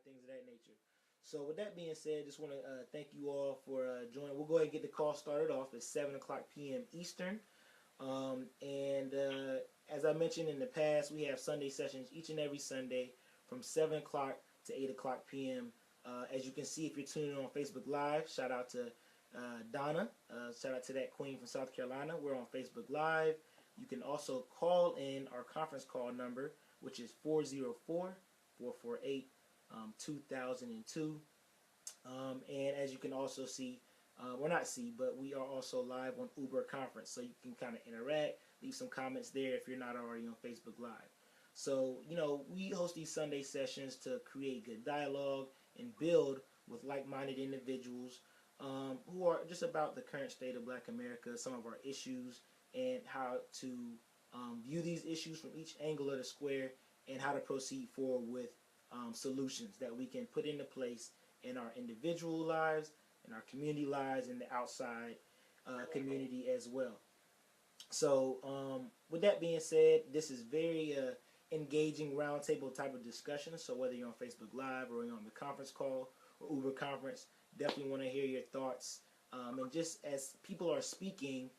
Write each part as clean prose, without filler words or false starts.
things of that nature. So with that being said, just want to thank you all for joining. We'll go ahead and get the call started off at 7 o'clock p.m. Eastern. And as I mentioned in the past, we have Sunday sessions each and every Sunday from 7 o'clock to 8 o'clock p.m. As you can see, if you're tuning in on Facebook Live, shout out to Donna. Shout out to that queen from South Carolina. We're on Facebook Live. You can also call in our conference call number, which is 404-448-2002. And as you can also see, well, not see, but we are also live on Uber Conference, so you can kind of interact, leave some comments there if you're not already on Facebook Live. So, we host these Sunday sessions to create good dialogue and build with like-minded individuals who are just about the current state of Black America, some of our issues, and how to view these issues from each angle of the square, and how to proceed forward with solutions that we can put into place in our individual lives, in our community lives, and the outside community as well. So with that being said, this is very engaging roundtable type of discussion. So whether you're on Facebook Live or you're on the conference call or Uber Conference, definitely want to hear your thoughts. And just as people are speaking,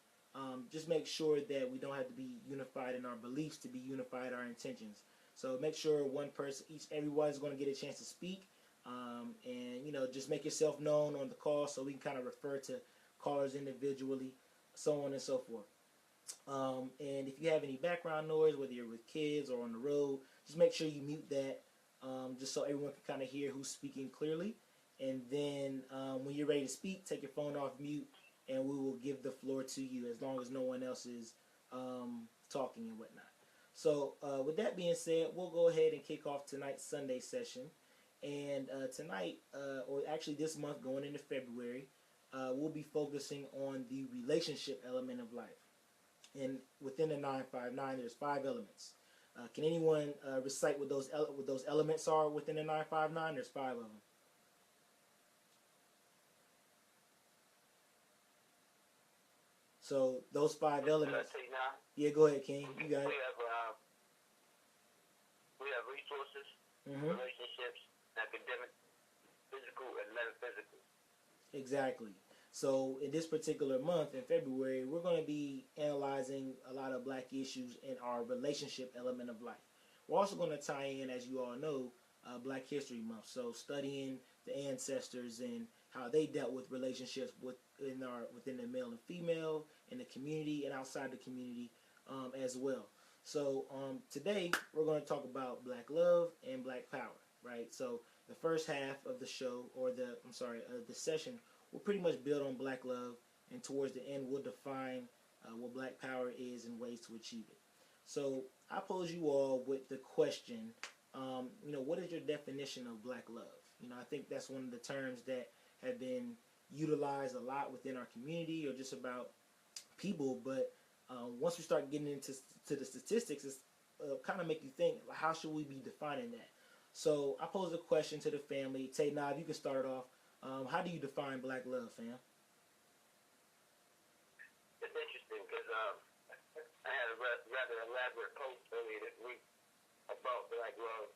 just make sure that we don't have to be unified in our beliefs to be unified in our intentions. So make sure everyone's going to get a chance to speak. And just make yourself known on the call so we can kind of refer to callers individually, so on and so forth. And if you have any background noise, whether you're with kids or on the road, just make sure you mute that, just so everyone can kind of hear who's speaking clearly. And then when you're ready to speak, take your phone off mute, and we will give the floor to you as long as no one else is talking and whatnot. So with that being said, we'll go ahead and kick off tonight's Sunday session. And tonight, or actually this month going into February, we'll be focusing on the relationship element of life. And within the 959, there's 5 elements. Can anyone recite what those elements are within the 959? There's 5 of them. So those 5 elements. Yeah, go ahead, King. You got it. We have resources, relationships, academic, physical, and metaphysical. Exactly. So in this particular month, in February, we're going to be analyzing a lot of Black issues in our relationship element of life. We're also going to tie in, as you all know, Black History Month. So studying the ancestors and how they dealt with relationships within the male and female, in the community and outside the community as well. So today we're going to talk about Black love and Black power, right? So the first half of the show, or the session, will pretty much build on Black love, and towards the end we'll define what Black power is and ways to achieve it. So I pose you all with the question, what is your definition of Black love? I think that's one of the terms that have been utilized a lot within our community or just about people, but once we start getting into the statistics, it's kind of make you think, how should we be defining that? So I pose a question to the family. Tay Nav, you can start off. How do you define Black love, fam? It's interesting because I had a rather elaborate post earlier this week about Black love.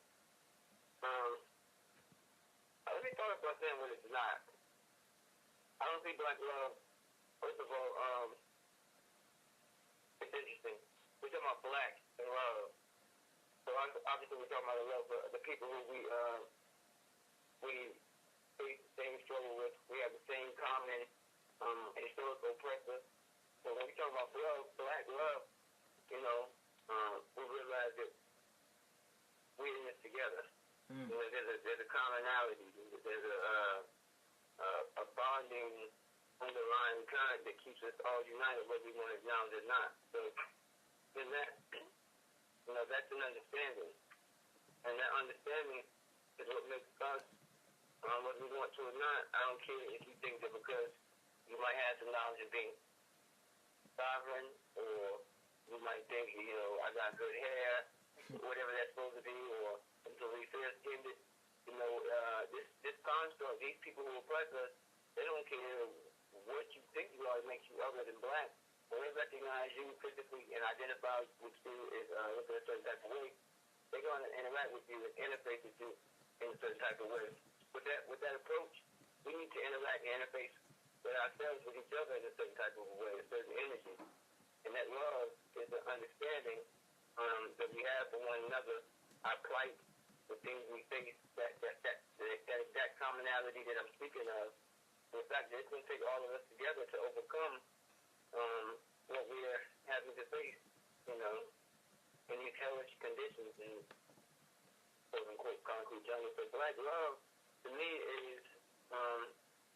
Let me start by saying what it's not. I don't think Black love, first of all, it's interesting. We're talking about Black and love. So obviously we're talking about the love for the people who we face the same struggle with. We have the same common historical oppressor. So when we talk about love, Black love, we realize that we're in this together. There's a commonality. There's a bonding underlying current that keeps us all united, whether we want to acknowledge it or not. So in that, that's an understanding. And that understanding is what makes us, whether we want to or not, I don't care if you think that because you might have some knowledge of being sovereign, or you might think, I got good hair, whatever that's supposed to be, or until we first skinned it, this construct, these people who oppress us, they don't care what you think you are that makes you other than Black. When they recognize you physically and identify with you as looking a certain type of way, they're going to interact with you and interface with you in a certain type of way. interact and interface with ourselves, with each other in a certain type of way, a certain energy. And that love is the understanding that we have for one another, our plight, the things we face, that exact commonality that I'm speaking of. In fact, it's going to take all of us together to overcome what we are having to face, you know, in these hellish conditions and quote-unquote concrete jungle. So black love, to me, is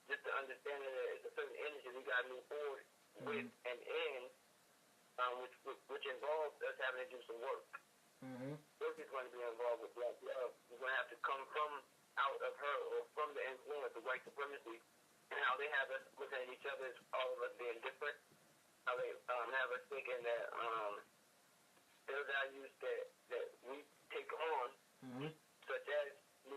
just the understanding that it's a certain energy we got to move forward with and in, which involves us having to do some work. Work is going to be involved with black love. We're going to have to come from out of her or from the influence of white supremacy and how they have us looking at each other as all of us being different, how they have us thinking that their values that we take on, such as me,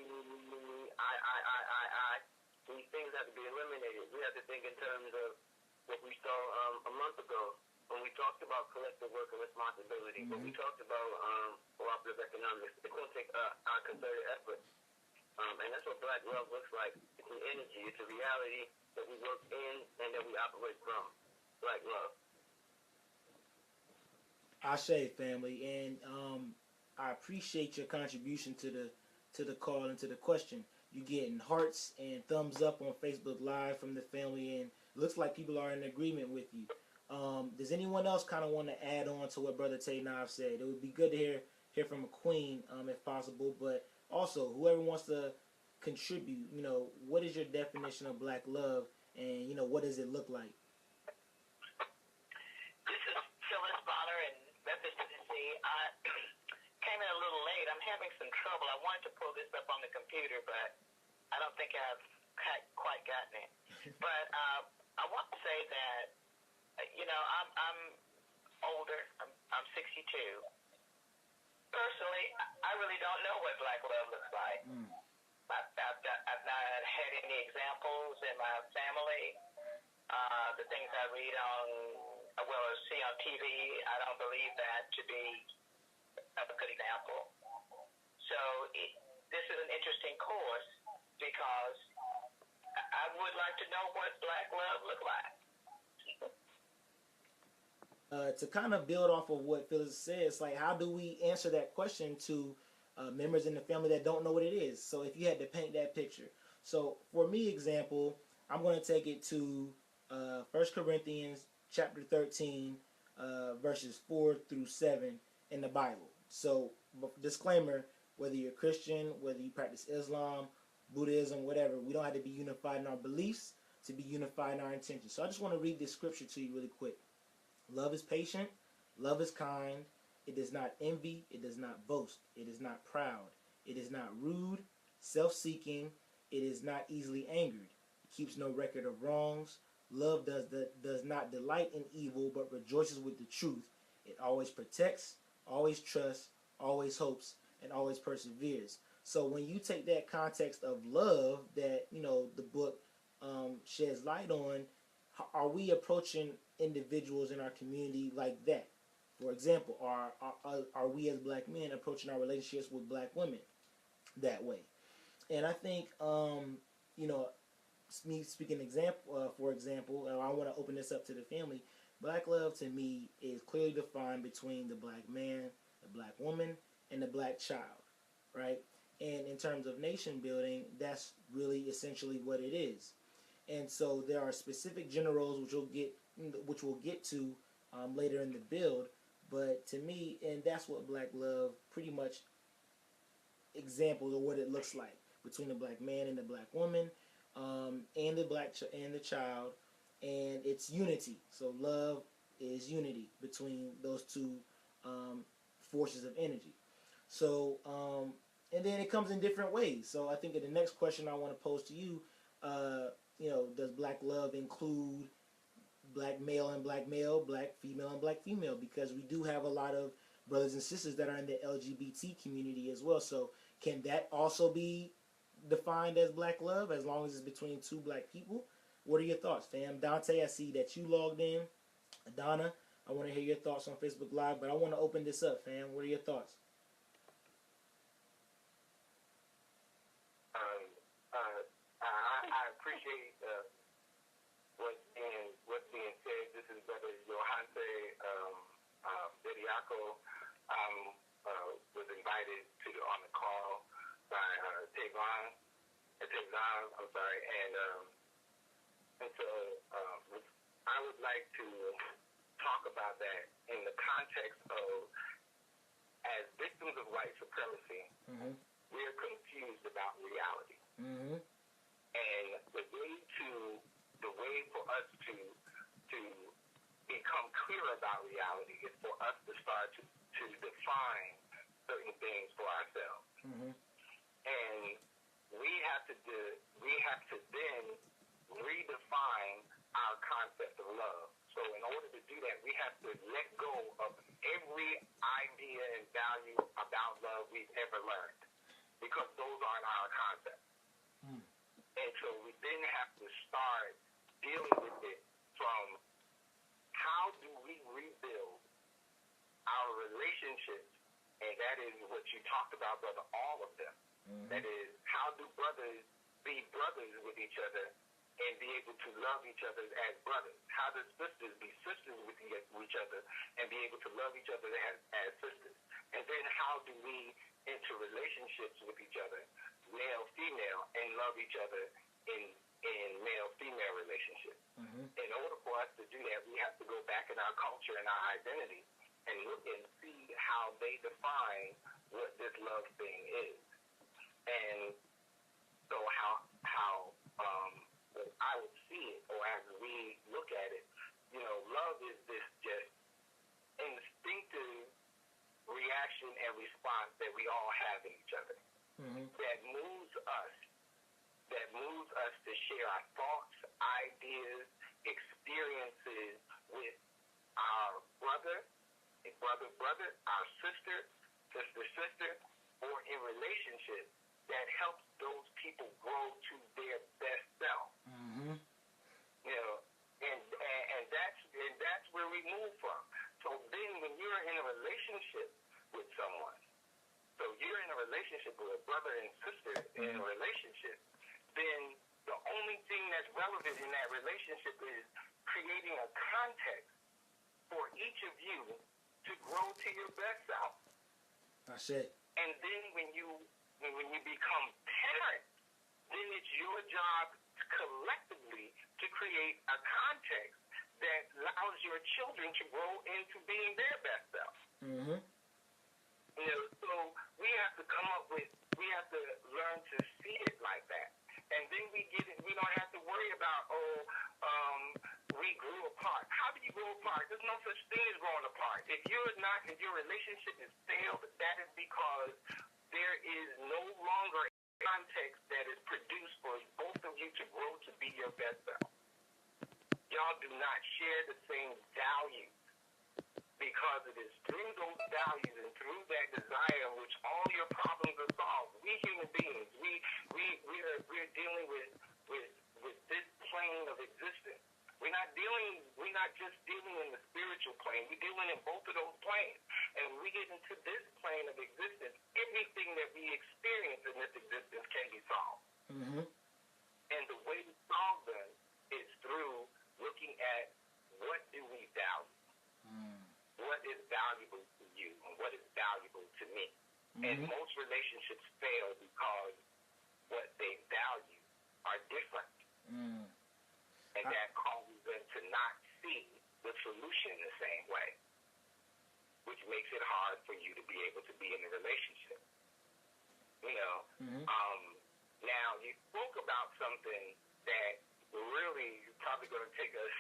I, these things have to be eliminated. We have to think in terms of what we saw a month ago when we talked about collective work and responsibility, when we talked about cooperative economics. It's going to take our concerted effort. And that's what black love looks like. It's an energy. It's a reality that we work in and that we operate from. Black love. Ashe, family, and I appreciate your contribution to the call and to the question. You getting hearts and thumbs up on Facebook Live from the family, and it looks like people are in agreement with you. Does anyone else kind of want to add on to what Brother Taynov said? It would be good to hear from a queen, if possible, but also whoever wants to contribute. You know, what is your definition of black love, and you know, what does it look like? Having some trouble. I wanted to pull this up on the computer, but I don't think I've quite gotten it. But I want to say that, you know, I'm older. I'm 62. Personally, I really don't know what black love looks like. I've not had any examples in my family. The things I read on, well, or see on TV, I don't believe that to be a good example. So this is an interesting course because I would like to know what black love looks like. To kind of build off of what Phyllis says, like, how do we answer that question to members in the family that don't know what it is? So if you had to paint that picture. So for me, example, I'm going to take it to 1 Corinthians chapter 13, verses 4 through 7 in the Bible. So disclaimer, whether you're Christian, whether you practice Islam, Buddhism, whatever, we don't have to be unified in our beliefs to be unified in our intentions. So I just want to read this scripture to you really quick. Love is patient. Love is kind. It does not envy. It does not boast. It is not proud. It is not rude, self-seeking. It is not easily angered. It keeps no record of wrongs. Love does not delight in evil, but rejoices with the truth. It always protects, always trusts, always hopes, and always perseveres. So when you take that context of love that, you know, the book sheds light on, are we approaching individuals in our community like that? For example, are we as black men approaching our relationships with black women that way? And I think, you know, me speaking for example, I want to open this up to the family. Black love to me is clearly defined between the black man, the black woman, and the black child, right? And in terms of nation building, that's really essentially what it is. And so there are specific gender roles which we'll get to later in the build. But to me, and that's what black love pretty much examples of what it looks like between the black man and the black woman, and the child, and it's unity. So love is unity between those two forces of energy. So, and then it comes in different ways. So I think in the next question I want to pose to you, you know, does black love include black male and black male, black female and black female? Because we do have a lot of brothers and sisters that are in the LGBT community as well. So can that also be defined as black love as long as it's between two black people? What are your thoughts, fam? Dante, I see that you logged in. Donna, I want to hear your thoughts on Facebook Live, but I want to open this up, fam. What are your thoughts? I appreciate Tavon, I'm sorry, and so I would like to talk about that in the context of, as victims of white supremacy, we are confused about reality. And the way for us to become clear about reality is for us to start to define certain things for ourselves. And we have to then redefine our concept of love. So in order to do that, we have to let go of every idea and value about love we've ever learned, because those aren't our concepts. And so we then have to start dealing with it from, how do we rebuild our relationships? And that is what you talked about, brother, all of them. That is, how do brothers be brothers with each other and be able to love each other as brothers? How do sisters be sisters with each other and be able to love each other as sisters? And then how do we enter relationships with each other, male, female, and love each other in male-female relationships? In order for us to do that, we have to go back in our culture and our identity and look and see how they define what this love thing is. And so how I would see it, or as we look at it, love is this just instinctive reaction and response that we all have in each other, that moves us to share our thoughts, ideas, experiences with our brother, our sister, or in relationship that helps those people grow to their best self. And that's where we move from. So then when you're in a relationship with someone, so you're in a relationship with a brother and sister in a relationship, then the only thing that's relevant in that relationship is creating a context for each of you to grow to your best self. That's it. And then when you become parents, then it's your job collectively to create a context that allows your children to grow into being their best self. So we have to we have to learn to see it like that. And then we don't have to worry about, we grew apart. How do you grow apart? There's no such thing as growing apart. If your relationship is failed, that is because there is no longer a context that is produced for both of you to grow to be your best self. Y'all do not share the same values, because it is through those values and through that desire in which all your problems are solved. We human beings, we're dealing with this plane of existence. We're not just dealing in the spiritual plane. We're dealing in both of those planes. And when we get into this plane of existence, everything that we experience in this existence can be solved. And the way to solve them is through looking at, what do we value? What is valuable to you and what is valuable to me? And most relationships fail because what they value are different. And that causes them to not see the solution the same way, which makes it hard for you to be able to be in a relationship. Now, you spoke about something that really is probably going to take us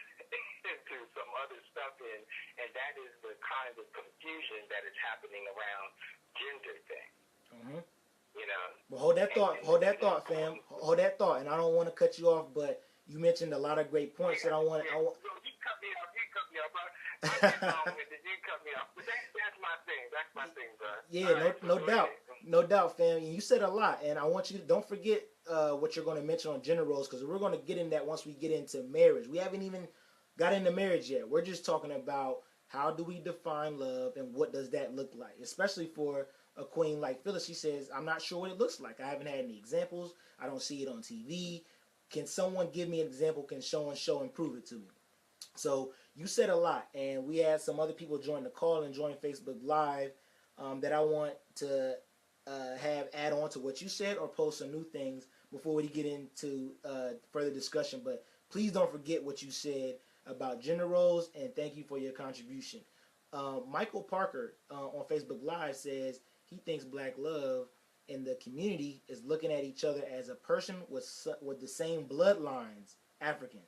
into some other stuff, and that is the kind of confusion that is happening around gender things. Well, hold that thought, fam. Hold that thought, and I don't want to cut you off, but you mentioned a lot of great points that I want. You cut me off, bro. You cut me off. But that's my thing, bro. Yeah, no doubt, fam. And you said a lot, and I want you to don't forget what you're going to mention on gender roles, because we're going to get in that once we get into marriage. We haven't even got into marriage yet. We're just talking about, how do we define love and what does that look like, especially for a queen like Phyllis. She says, I'm not sure what it looks like. I haven't had any examples. I don't see it on TV. Can someone give me an example? Can show and prove it to me? So you said a lot, and we had some other people join the call and join Facebook Live that I want to have add on to what you said or post some new things before we get into further discussion. But please don't forget what you said about gender roles, and thank you for your contribution. Michael Parker on Facebook Live says he thinks Black love in the community is looking at each other as a person with the same bloodlines, African.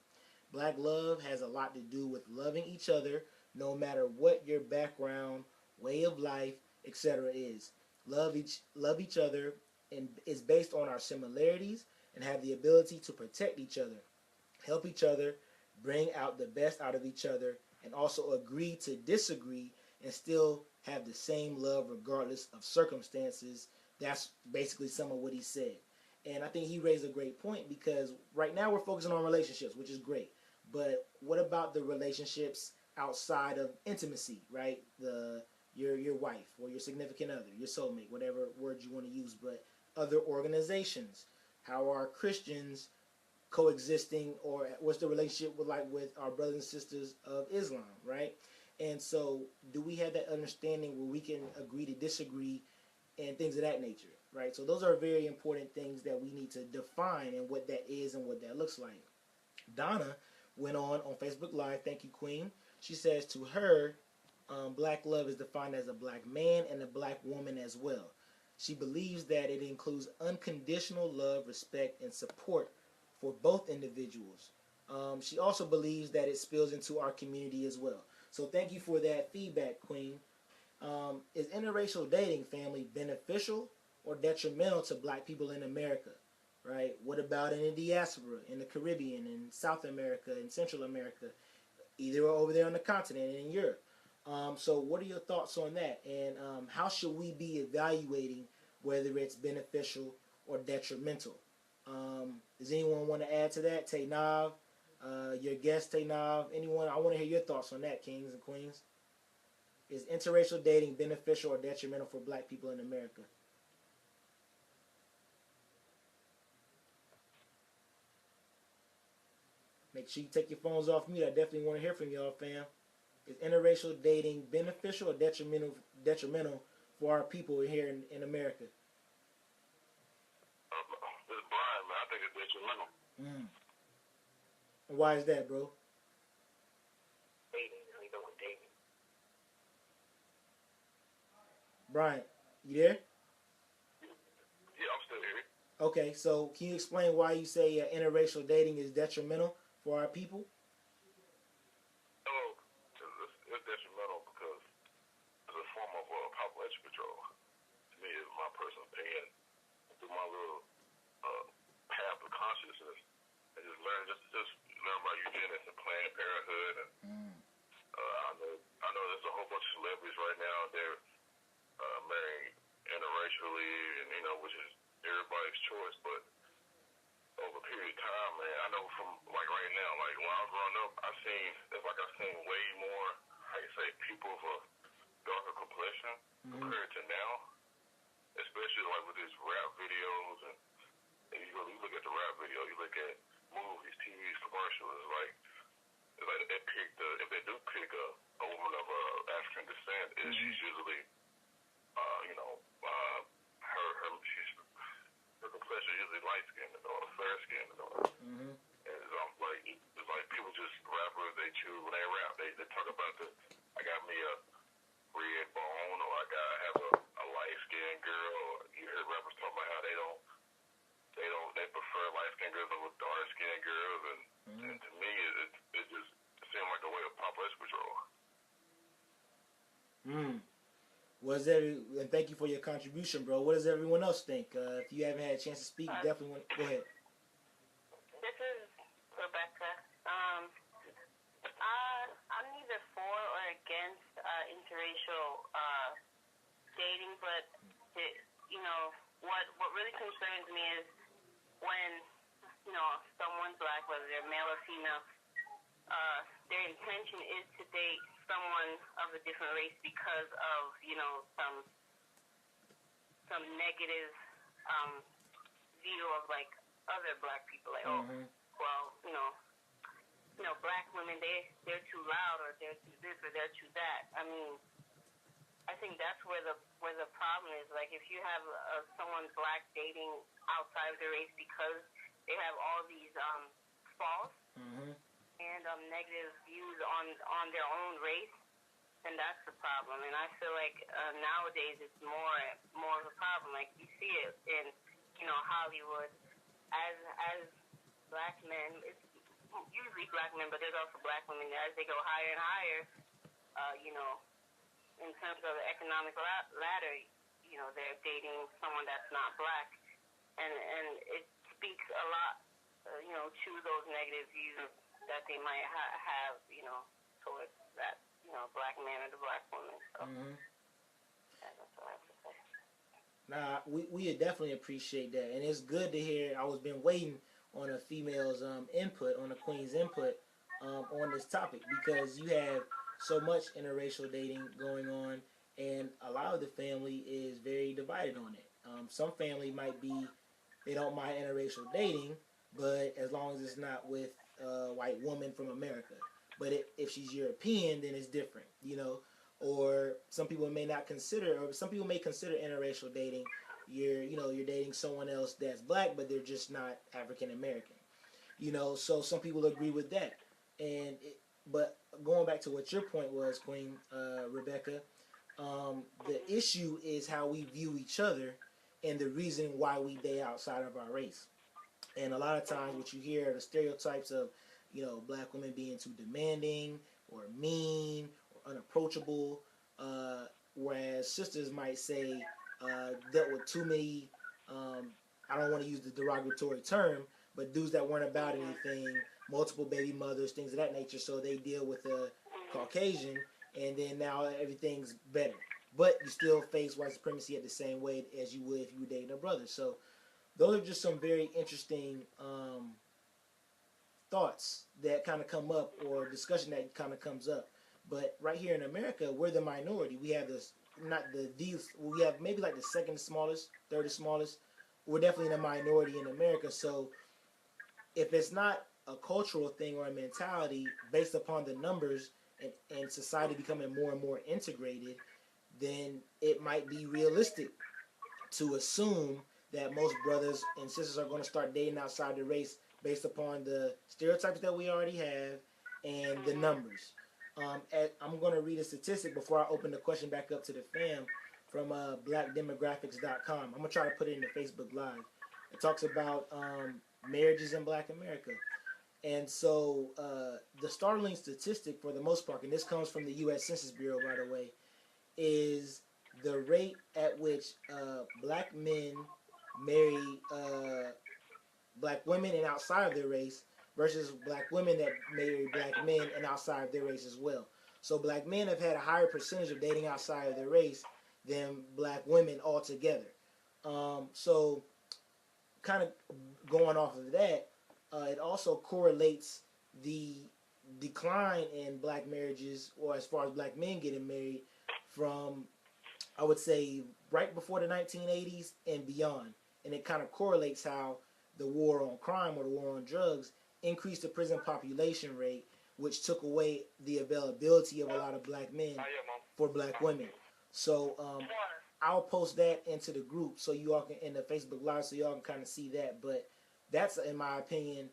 Black love has a lot to do with loving each other no matter what your background, way of life, etc. is. Love each other and is based on our similarities and have the ability to protect each other, help each other, bring out the best out of each other, and also agree to disagree and still have the same love regardless of circumstances. That's basically some of what he said. And I think he raised a great point because right now we're focusing on relationships, which is great. But what about the relationships outside of intimacy, right? Your wife or your significant other, your soulmate, whatever word you want to use, but other organizations. How are Christians coexisting, or what's the relationship with our brothers and sisters of Islam, right? And so do we have that understanding where we can agree to disagree and things of that nature, right? So those are very important things that we need to define and what that is and what that looks like. Donna went on Facebook Live, thank you, Queen. She says to her, Black love is defined as a black man and a black woman as well. She believes that it includes unconditional love, respect, and support for both individuals. She also believes that it spills into our community as well. So thank you for that feedback, Queen. Is interracial dating, family, beneficial or detrimental to black people in America? Right? What about in the diaspora, in the Caribbean, in South America, in Central America, either over there on the continent and in Europe? So what are your thoughts on that? And how should we be evaluating whether it's beneficial or detrimental? Does anyone want to add to that? Taynav, your guest Taynav, anyone? I want to hear your thoughts on that, kings and queens. Is interracial dating beneficial or detrimental for black people in America? Make sure you take your phones off mute. I definitely want to hear from y'all, fam. Is interracial dating beneficial or detrimental for our people here in America? This is Brian, man. I think it's detrimental. And why is that, bro? Dating, you know what dating. Brian, you there? Yeah, I'm still here. Okay, so can you explain why you say interracial dating is detrimental for our people? It's detrimental because it's a form of population control. To me, is my personal opinion. Through my little path of consciousness, and just learn about eugenics and Planned Parenthood. And I know there's a whole bunch of celebrities right now. They're marrying interracially, and which is everybody's choice. But over a period of time, man, I know from like right now, like when I was growing up, I've seen way more, how you say, people of a darker complexion compared to now, especially like with these rap videos and you look at the rap video, you look at movies, TVs, commercials. It's like if they do pick a woman of African descent, she's usually her complexion usually light skinned or fair skinned or. And it's like people just rappers, they choose when they rap. They talk about I got me a red bone, or I have a light skinned girl. Or you hear rappers talk about how they prefer light skinned girls over dark skinned girls, and to me it just seemed like a way of population control. And thank you for your contribution, bro. What does everyone else think? If you haven't had a chance to speak, definitely go ahead. This is Rebecca. I'm neither for or against interracial dating, but what really concerns me is when someone's black, whether they're male or female, their intention is to date someone of a different race because of some negative view of like other black people, like black women they're too loud or they're too this or they're too that. I mean, I think that's where the problem is. Like, if you have someone black dating outside of their race because they have all these false and negative views on their own race, then that's the problem. And I feel like nowadays it's more of a problem. Like, you see it in Hollywood as black men. It's usually black men, but there's also black women. As they go higher and higher, in terms of the economic ladder, they're dating someone that's not black, and it speaks a lot, to those negative views that they might have, towards that, black man or the black woman. So that's what I have to say. Nah, we definitely appreciate that, and it's good to hear. I was been waiting on a female's input, on the queen's input on this topic, because you have so much interracial dating going on, and a lot of the family is very divided on it. Some family might be, they don't mind interracial dating, but as long as it's not with a white woman from America. But if she's European, then it's different, Or some people may not consider, or some people may consider interracial dating. You're dating someone else that's black, but they're just not African American. So some people agree with that. But going back to what your point was, Queen Rebecca, the issue is how we view each other and the reason why we date outside of our race. And a lot of times what you hear are the stereotypes of, black women being too demanding or mean or unapproachable, whereas sisters might say dealt with too many, I don't want to use the derogatory term, but dudes that weren't about anything, multiple baby mothers, things of that nature, so they deal with a Caucasian, and then now everything's better. But you still face white supremacy at the same way as you would if you were dating a brother. So those are just some very interesting thoughts that kind of come up, or discussion that kind of comes up. But right here in America, we're the minority. We have we have maybe like the second smallest, third smallest. We're definitely in a minority in America. So if it's not a cultural thing or a mentality based upon the numbers and society becoming more and more integrated, then it might be realistic to assume that most brothers and sisters are going to start dating outside the race based upon the stereotypes that we already have and the numbers. I'm going to read a statistic before I open the question back up to the fam from blackdemographics.com. I'm going to try to put it in the Facebook Live. It talks about marriages in Black America. And so the startling statistic for the most part, and this comes from the U.S. Census Bureau, by the way, is the rate at which black men marry black women and outside of their race versus black women that marry black men and outside of their race as well. So black men have had a higher percentage of dating outside of their race than black women altogether. So kind of going off of that, it also correlates the decline in black marriages, or as far as black men getting married, from, I would say, right before the 1980s and beyond. And it kind of correlates how the war on crime or the war on drugs increased the prison population rate, which took away the availability of a lot of black men for black women. So I'll post that into the group so you all can, in the Facebook Live, so you all can kind of see that. But that's, in my opinion,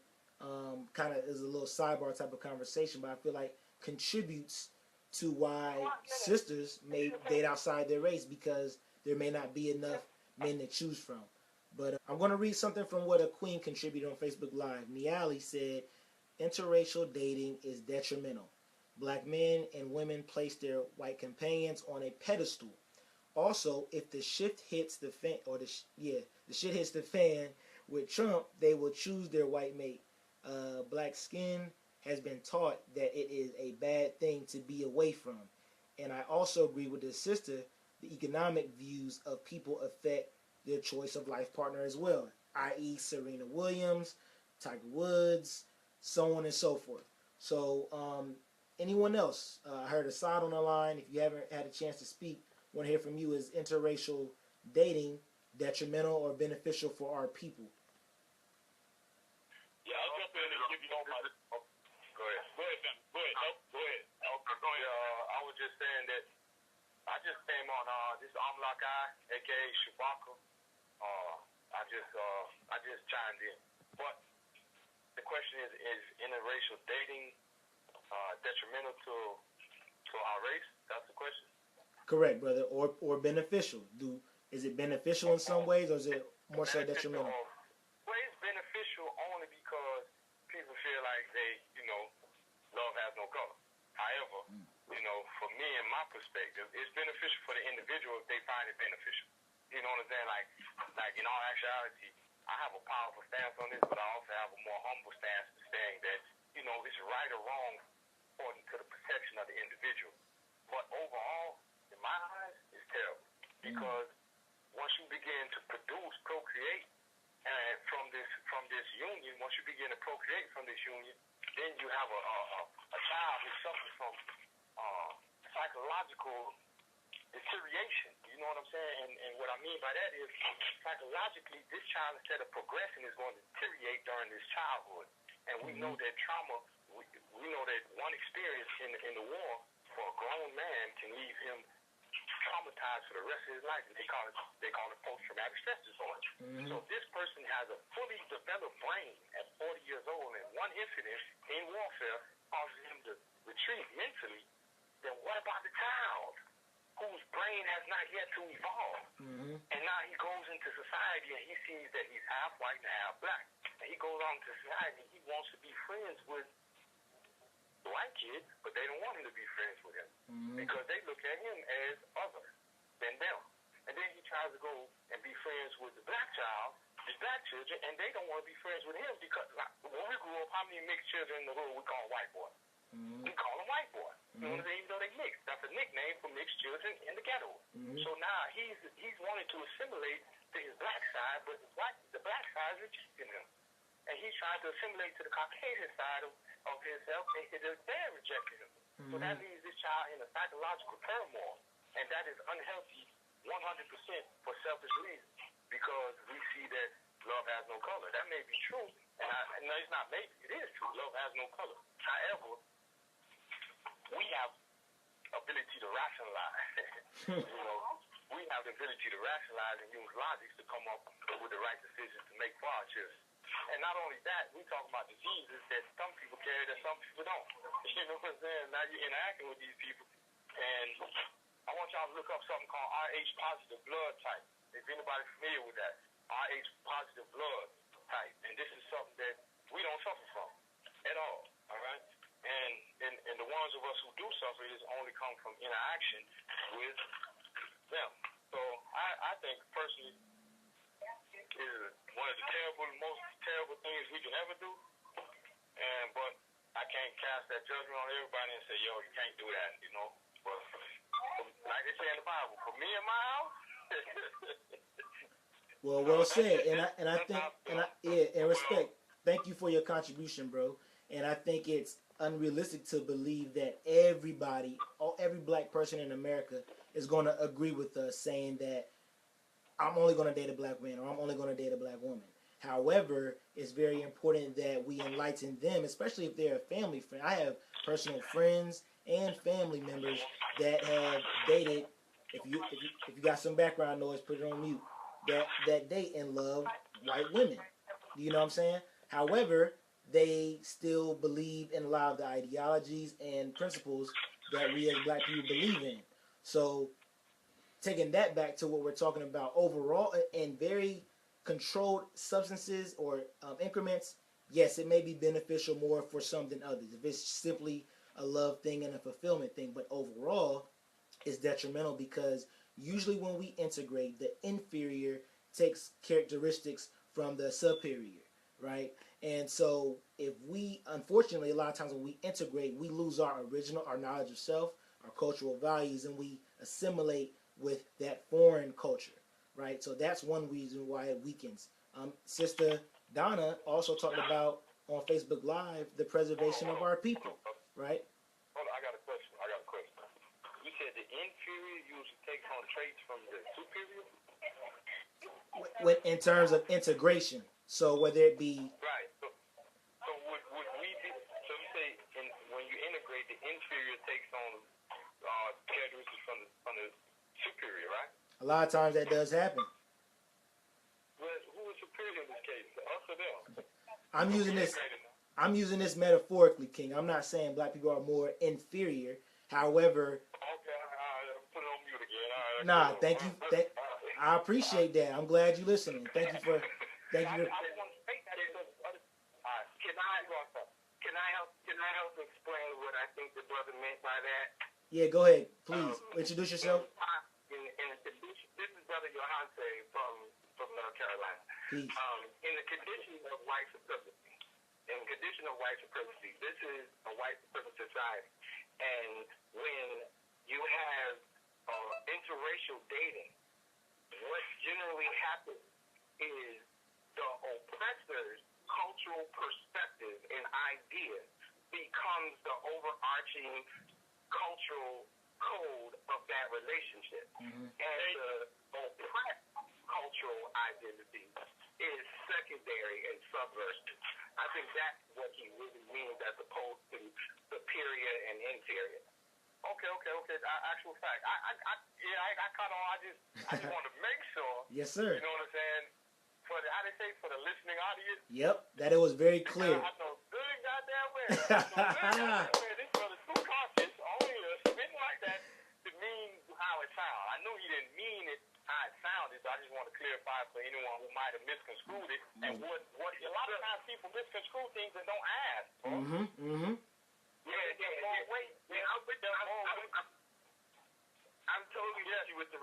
kind of is a little sidebar type of conversation, but I feel like contributes to why sisters may date outside their race, because there may not be enough men to choose from. But I'm going to read something from what a queen contributed on Facebook Live. Niali said, interracial dating is detrimental. Black men and women place their white companions on a pedestal. Also, if the shift hits the fan, or the shit hits the fan with Trump, they will choose their white mate. Black skin has been taught that it is a bad thing to be away from. And I also agree with the sister, the economic views of people affect their choice of life partner as well, i.e. Serena Williams, Tiger Woods, so on and so forth. So anyone else? I heard Assad on the line. If you haven't had a chance to speak, I want to hear from you. Is interracial dating detrimental or beneficial for our people? Yeah, I'll jump in and give you all my... Go ahead. Go ahead, man. Go ahead. No, go ahead. Okay, go ahead. I was just saying that I just came on this Amla guy, aka Chewbacca. I just chimed in. But the question is interracial dating detrimental to our race? That's the question. Correct, brother. Or beneficial. Is it beneficial in some ways, or is it more so detrimental? Well, it's beneficial only because people feel like love has no color. However, for me and my perspective, it's beneficial for the individual if they find it beneficial. You know what I'm saying? Like in all actuality, I have a powerful stance on this, but I also have a more humble stance to saying that, it's right or wrong according to the perception of the individual. But overall, in my eyes, it's terrible. Because once you begin to procreate, and from this union, once you begin to procreate from this union, then you have a child who suffers from psychological deterioration. You know what I'm saying? And what I mean by that is psychologically, this child, instead of progressing, is going to deteriorate during this childhood. And we know that trauma, we know that one experience in the war for a grown man can leave him traumatized for the rest of his life, and they call it post-traumatic stress disorder. So if this person has a fully developed brain at 40 years old, and one incident in warfare causes him to retreat mentally, then what about the child whose brain has not yet to evolve? And now he goes into society and he sees that he's half white and half black. And he goes on to society and he wants to be friends with white kids, but they don't want him to be friends with him because they look at him as other than them. And then he tries to go and be friends with the black children, and they don't want to be friends with him because when we grew up, how many mixed children in the hood we call white boy? We call them white boy. You know what I'm saying? Even though they mixed. That's a nickname for mixed children in the ghetto. So now he's wanting to assimilate to his black side, but the black side is rejecting him. And he's trying to assimilate to the Caucasian side of himself, and they're rejecting him. So that leaves this child in a psychological turmoil, and that is unhealthy 100% for selfish reasons, because we see that love has no color. That may be true, and no, it's not maybe, it is true. Love has no color. However, we have ability to rationalize. We have the ability to rationalize and use logic to come up with the right decisions to make for our children. And not only that, we talk about diseases that some people carry that some people don't. You know what I'm saying? Now you're interacting with these people, and I want y'all to look up something called Rh positive blood type. If anybody's familiar with that, Rh positive blood type, and this is something that we don't suffer from at all. All right, and the ones of us who do suffer is only come from interaction with them. So I think personally, is one of the most terrible things we can ever do. But I can't cast that judgment on everybody and say, yo, you can't do that, But like they say in the Bible, for me and my house. Well said. And I think, in respect, thank you for your contribution, bro. And I think it's unrealistic to believe that every black person in America is going to agree with us saying that I'm only going to date a black man or I'm only going to date a black woman. However, it's very important that we enlighten them, especially if they're a family friend. I have personal friends and family members that have dated. If you got some background noise, put it on mute. That date and love white women. You know what I'm saying? However, they still believe in a lot of the ideologies and principles that we as black people believe in. So, taking that back to what we're talking about overall, in very controlled substances or increments, yes, it may be beneficial more for some than others. If it's simply a love thing and a fulfillment thing, but overall, it's detrimental because usually when we integrate, the inferior takes characteristics from the superior, right? And so unfortunately, a lot of times when we integrate, we lose our knowledge of self, our cultural values, and we assimilate with that foreign culture, right? So that's one reason why it weakens. Sister Donna also talked about on Facebook Live the preservation of our people, right? Hold on, I got a question. You said the inferior usually takes on traits from the superior? In terms of integration, so whether it be right. So would we be? So you say when you integrate, the inferior takes on characteristics from the A lot of times that does happen. But who is superior in this case, us or them? I'm using this metaphorically, King. I'm not saying black people are more inferior. However, Okay, put it on mute again. nah, thank you. I appreciate that. I'm glad you're listening. Thank you for. I just want to state that because Can I help explain what I think the brother meant by that? Yeah, go ahead, please. Introduce yourself. This is Brother Jawanzaa from North Carolina. Peace. In the condition of white supremacy, this is a white supremacist society, and when you have interracial dating, what generally happens is the oppressor's cultural perspective and idea becomes the overarching cultural code of that relationship. Mm-hmm. And the oppressed cultural identity is secondary and subversive. I think that's what he really means as opposed to superior and inferior. Okay. Actual fact. I just want to make sure. Yes, sir. You know what I'm saying? For the listening audience. Yep, that it was very clear. I know good goddamn well. This brother's too cautious. Only spitting like that to mean how it sounds. I know he didn't mean it how it sounded, so I just want to clarify for anyone who might have misconstrued it. And what a lot of times people misconstrue things and don't ask. I'm totally with you with the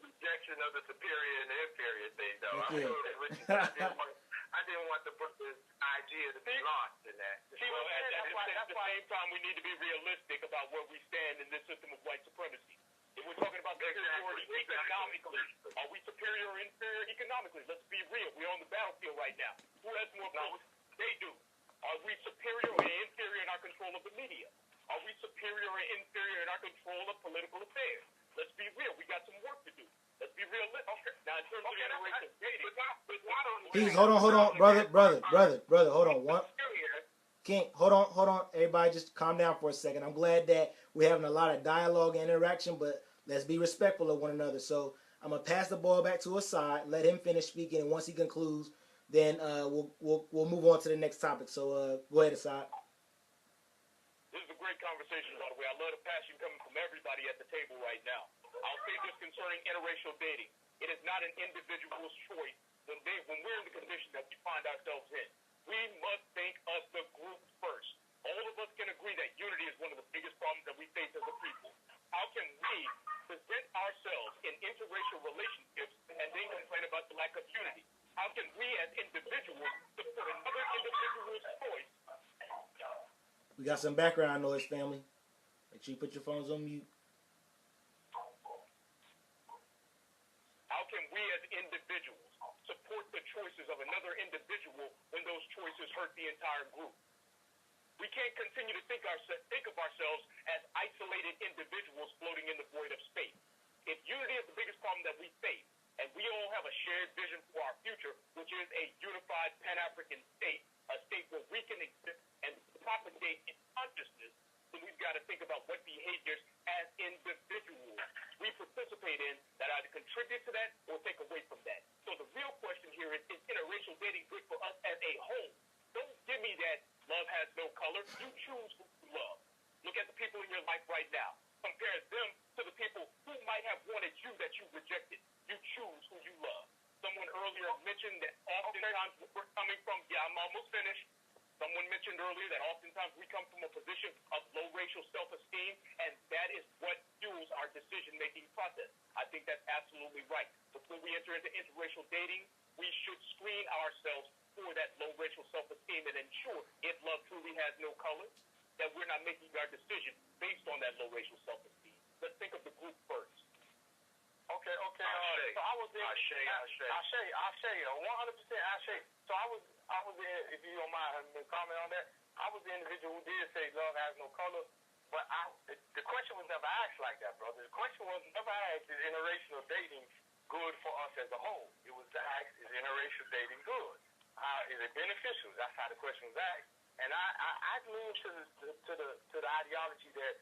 rejection of the superior and the inferior thing, though. I didn't want the idea to be lost in that. See, that's why at the same time we need to be realistic about where we stand in this system of white supremacy. If we're talking about superiority economically, are we superior or inferior economically? Let's be real. We're on the battlefield right now. Who has more votes? They do. Are we superior or inferior in our control of the media? Are we superior or inferior in our control of political affairs? Let's be real. We got some work to do. Let's be realistic. Now, in terms of interracial dating, Please, hold on, brother, hold on. King, hold on. Everybody just calm down for a second. I'm glad that we're having a lot of dialogue and interaction, but let's be respectful of one another. So I'm going to pass the ball back to Asad, let him finish speaking, and once he concludes, then we'll move on to the next topic. So go ahead, Asad. This is a great conversation, by the way. I love the passion coming from everybody at the table right now. I'll say this concerning interracial dating. It is not an individual's choice when we're in the condition that we find ourselves in. We must think of the group first. All of us can agree that unity is one of the biggest problems that we face as a people. How can we present ourselves in interracial relationships and then complain about the lack of unity? How can we as individuals support another individual's choice? We got some background noise, family. Make sure you put your phones on mute. How can we as individuals support the choices of another individual when those choices hurt the entire group? We can't continue to think of ourselves as isolated individuals floating in the void of space. If unity is the biggest problem that we face, and we all have a shared vision for our future, which is a unified Pan-African state, a state where we can exist and propagate in consciousness, then we've got to think about what behaviors as individuals we participate in that either contribute to that or take away from that. So the real question here is interracial dating good for us as a whole? Don't give me that love has no color. You choose who you love. Look at the people in your life right now. Compare them to the people who might have wanted you that you rejected. You choose who you love. Someone earlier mentioned that oftentimes we're coming from, I'm almost finished. Someone mentioned earlier that oftentimes we come from a position of low racial self-esteem, and that is what fuels our decision-making process. I think that's absolutely right. Before we enter into interracial dating, we should screen ourselves for that low racial self-esteem and ensure, if love truly has no color, that we're not making our decision based on that low racial self-esteem. Let's think of the group first. Okay. So I was in. Ashe, 100% Ashe. So I was in, if you don't mind comment on that, I was the individual who did say love has no color, but the question was never asked like that, brother. The question was never asked, is interracial dating good for us as a whole? It was asked, is interracial dating good? Is it beneficial? That's how the question was asked. And I lean to the ideology that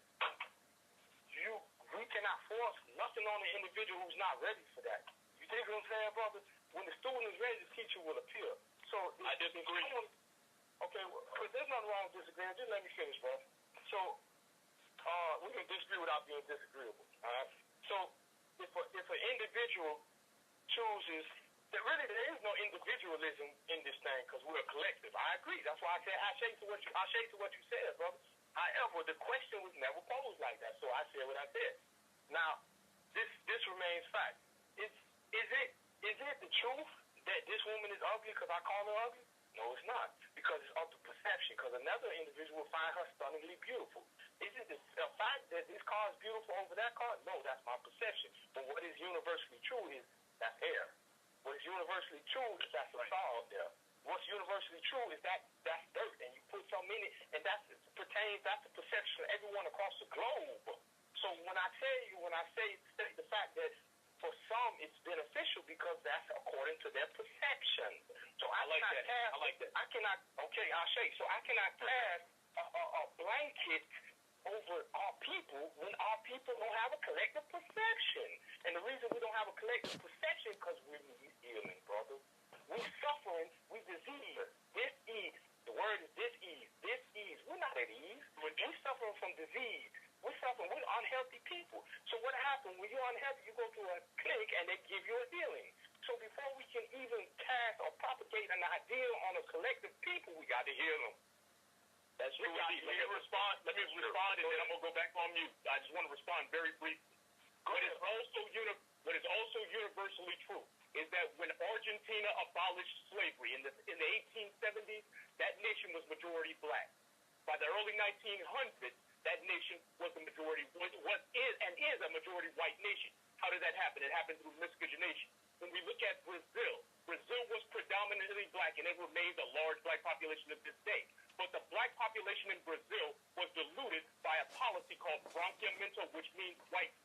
you we cannot force nothing on the individual who's not ready for that. You think what I'm saying, brother? When the student is ready, the teacher will appear. So I disagree. Okay, well, there's nothing wrong with disagreeing. Just let me finish, bro. So we can disagree without being disagreeable. All right. So if an individual chooses, that really there is no individualism in this thing because we're a collective. I agree. That's why I said I shake to what you said, brother. However, the question was never posed like that, so I said what I said. Now, this remains fact. Is it the truth that this woman is ugly because I call her ugly? No, it's not. Because it's up to perception. Because another individual will find her stunningly beautiful. Is it the fact that this car is beautiful over that car? No, that's my perception. But what is universally true is that's hair. What is universally true is that's a saw up there. What's universally true is that's dirt, and you put something in it, and that's the perception of everyone across the globe. So when I say the fact that for some it's beneficial because that's according to their perception. So I like that. I cannot. Okay, I'll shake. So I cannot cast a blanket over our people when our people don't have a collective perception. And the reason we don't have a collective perception because we need healing, brother. We suffering, we disease, dis-ease. The word is dis-ease, dis-ease. We're not at ease. We're suffering from disease. We're suffering, we're unhealthy people. So what happens when you're unhealthy, you go to a clinic and they give you a healing. So before we can even cast or propagate an idea on a collective people, we got to heal them. That's true. Let me respond, and then I'm going to go back on mute. I just want to respond very briefly. What is also universally true is that when Argentina abolished slavery in the 1870s, that nation was majority black. By the early 1900s, that nation was a majority, is a majority white nation. How did that happen? It happened through miscegenation. When we look at Brazil was predominantly black, and it remains a large black population of this day. But the black population in Brazil was diluted by a policy called branqueamento, which means white.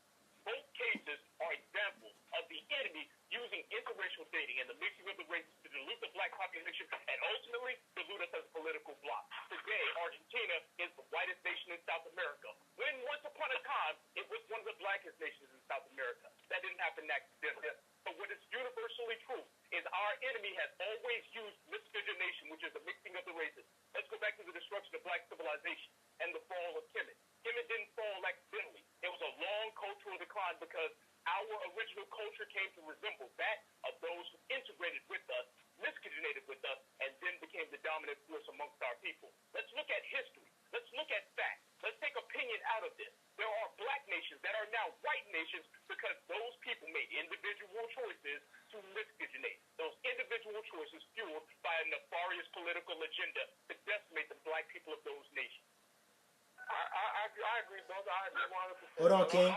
Both cases are examples of the enemy using interracial dating and the mixing of the races to dilute the black population and ultimately dilute us as a political bloc. Today, Argentina is the whitest nation in South America. When once upon a time, it was one of the blackest nations in South America. That didn't happen accidentally. But what is universally true is our enemy has always used miscegenation, which is the mixing of the races. Let's go back to the destruction of black civilization and the fall of Kemet. Kemet didn't fall accidentally. It was a long cultural decline because our original culture came to resemble that of those who integrated with us, miscegenated with us, and then became the dominant force amongst our people. Let's look at history. Let's look at facts. Let's take opinion out of this. There are black nations that are now white nations because those people made individual choices to miscegenate. Those individual choices fueled by a nefarious political agenda to decimate the black people of those nations. I agree, brother. I agree 100%. Hold on, King.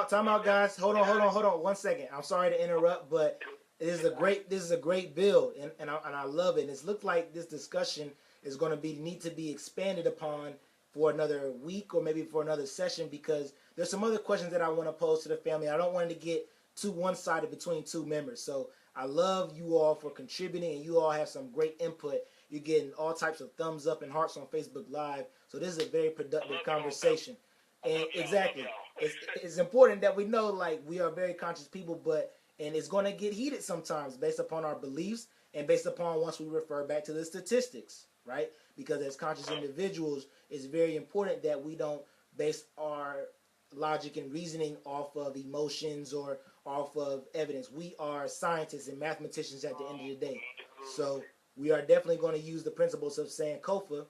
Time out, guys. Hold on. 1 second. I'm sorry to interrupt, but this is a great build, and I love it. And it's looked like this discussion is going to need to be expanded upon for another week or maybe for another session, because there's some other questions that I want to pose to the family. I don't want it to get too one-sided between two members. So I love you all for contributing, and you all have some great input. You're getting all types of thumbs up and hearts on Facebook Live. So this is a very productive conversation. And exactly, it's important that we know, like, we are very conscious people, and it's going to get heated sometimes based upon our beliefs and based upon once we refer back to the statistics, right? Because as conscious individuals, it's very important that we don't base our logic and reasoning off of emotions or off of evidence. We are scientists and mathematicians at the end of the day. So we are definitely going to use the principles of Sankofa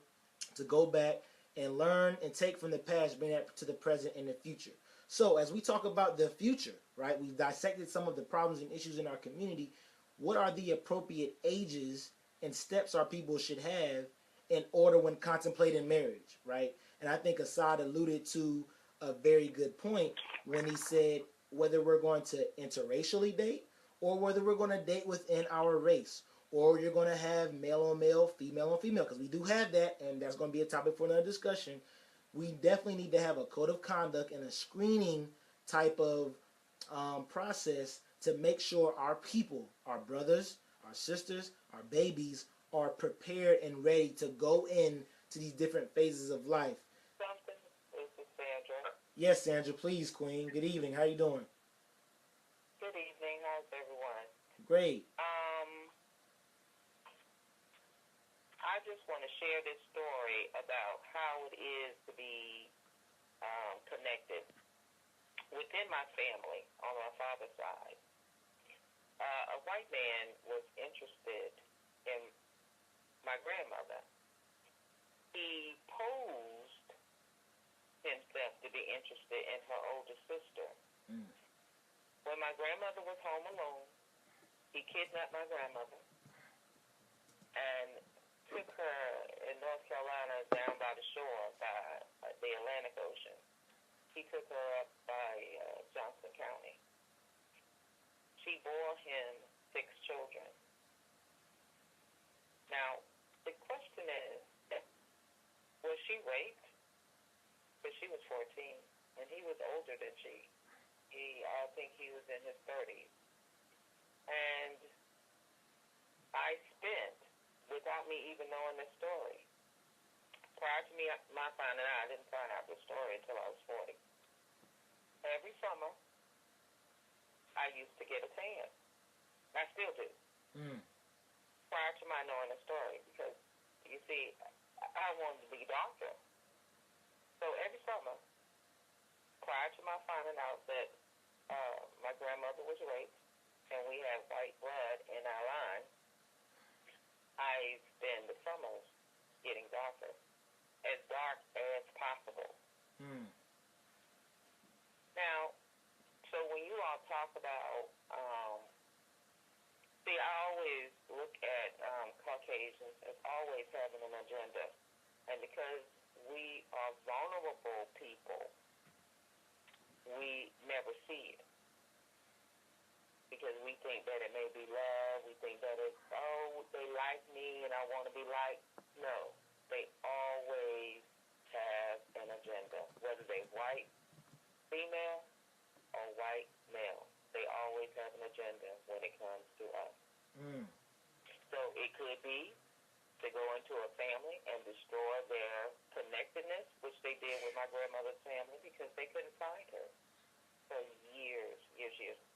to go back and learn and take from the past, bring that to the present and the future. So as we talk about the future, right, we've dissected some of the problems and issues in our community. What are the appropriate ages and steps our people should have in order when contemplating marriage, right? And I think Assad alluded to a very good point when he said whether we're going to interracially date or whether we're going to date within our race, or you're going to have male on male, female on female, because we do have that, and that's going to be a topic for another discussion. We definitely need to have a code of conduct and a screening type of process to make sure our people, our brothers, our sisters, our babies are prepared and ready to go in to these different phases of life. Yes, Sandra, please, Queen. Good evening. How you doing? Good evening. How's everyone? Great. I just want to share this story about how it is to be connected within my family on my father's side. A white man was interested in my grandmother. He posed himself to be interested in her older sister. Mm. When my grandmother was home alone, he kidnapped my grandmother and took her in North Carolina down by the shore by the Atlantic Ocean. He took her up by Johnson County. She bore him 6 children. Now, the question is, was she raped? Because she was 14, and he was older than she. I think he was in his 30s. And I spent, without me even knowing the story, prior to my finding out, I didn't find out the story until I was 40. Every summer, I used to get a tan. I still do. Mm. Prior to my knowing the story, because, you see, I wanted to be darker. So every summer, prior to my finding out that my grandmother was raped and we had white blood in our line, I spend the summers getting darker, as dark as possible. Mm. Now, so when you all talk about, see, I always look at Caucasians as always having an agenda. And because we are vulnerable people, we never see it. Because we think that it may be love, we think that it's, oh, they like me and I want to be liked. No, they always have an agenda, whether they're white female or white male. They always have an agenda when it comes to us. Mm. So it could be to go into a family and destroy their connectedness, which they did with my grandmother's family because they couldn't find her for years.